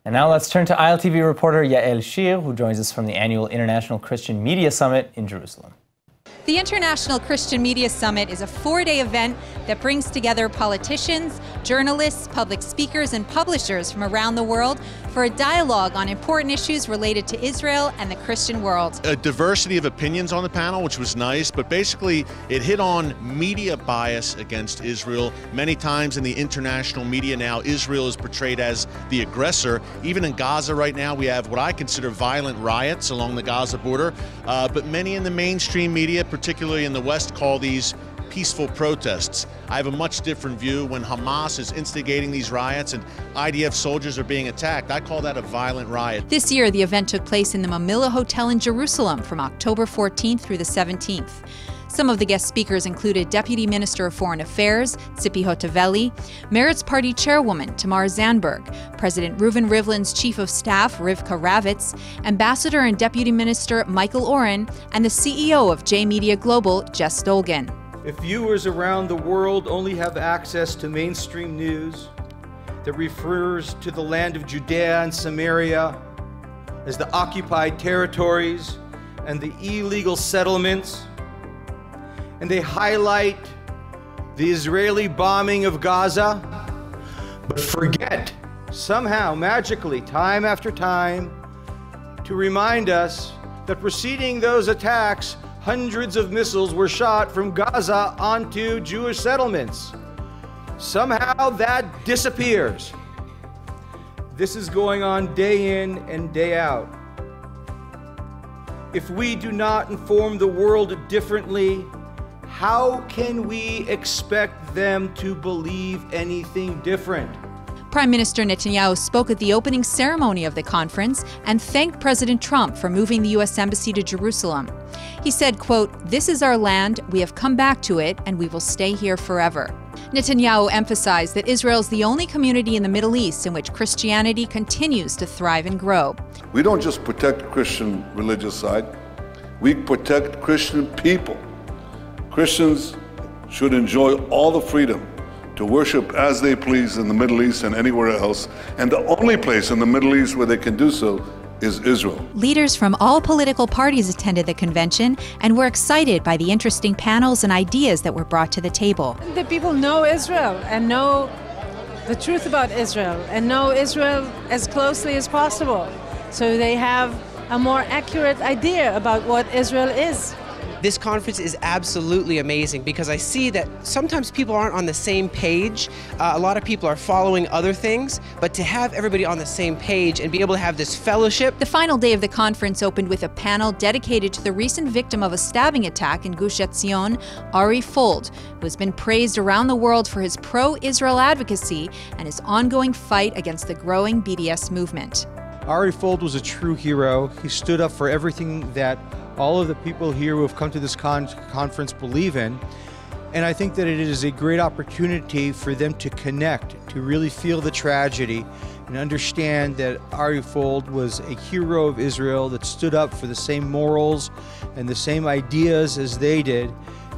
And now let's turn to ILTV reporter Yael Shir, who joins us from the annual International Christian Media Summit in Jerusalem. The International Christian Media Summit is a 4-day event that brings together politicians, journalists, public speakers, and publishers from around the world for a dialogue on important issues related to Israel and the Christian world. A diversity of opinions on the panel, which was nice, but basically it hit on media bias against Israel. Many times in the international media now, Israel is portrayed as the aggressor. Even in Gaza right now, we have what I consider violent riots along the Gaza border, but many in the mainstream media, particularly in the West, call these peaceful protests. I have a much different view. When Hamas is instigating these riots and IDF soldiers are being attacked, I call that a violent riot. This year, the event took place in the Mamilla Hotel in Jerusalem from October 14th through the 17th. Some of the guest speakers included Deputy Minister of Foreign Affairs, Tzipi Hotovely, Meretz Party Chairwoman Tamar Zandberg, President Reuven Rivlin's Chief of Staff Rivka Ravitz, Ambassador and Deputy Minister Michael Oren, and the CEO of J Media Global, Jess Dolgan. If viewers around the world only have access to mainstream news that refers to the land of Judea and Samaria as the occupied territories and the illegal settlements, and they highlight the Israeli bombing of Gaza, but forget somehow, magically, time after time, to remind us that preceding those attacks, hundreds of missiles were shot from Gaza onto Jewish settlements. Somehow that disappears. This is going on day in and day out. If we do not inform the world differently, how can we expect them to believe anything different? Prime Minister Netanyahu spoke at the opening ceremony of the conference and thanked President Trump for moving the U.S. Embassy to Jerusalem. He said, quote, "This is our land, we have come back to it, and we will stay here forever." Netanyahu emphasized that Israel is the only community in the Middle East in which Christianity continues to thrive and grow. We don't just protect Christian religious side, we protect Christian people. Christians should enjoy all the freedom to worship as they please in the Middle East and anywhere else, and the only place in the Middle East where they can do so is Israel. Leaders from all political parties attended the convention and were excited by the interesting panels and ideas that were brought to the table. The people know Israel and know the truth about Israel and know Israel as closely as possible, so they have a more accurate idea about what Israel is. This conference is absolutely amazing because I see that sometimes people aren't on the same page. A lot of people are following other things, but to have everybody on the same page and be able to have this fellowship. The final day of the conference opened with a panel dedicated to the recent victim of a stabbing attack in Gush Etzion, Ari Fold, who has been praised around the world for his pro-Israel advocacy and his ongoing fight against the growing BDS movement. Ari Fold was a true hero. He stood up for everything that all of the people here who have come to this conference believe in. And I think that it is a great opportunity for them to connect, to really feel the tragedy and understand that Ari Fold was a hero of Israel that stood up for the same morals and the same ideas as they did.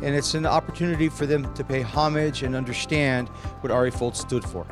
And it's an opportunity for them to pay homage and understand what Ari Fold stood for.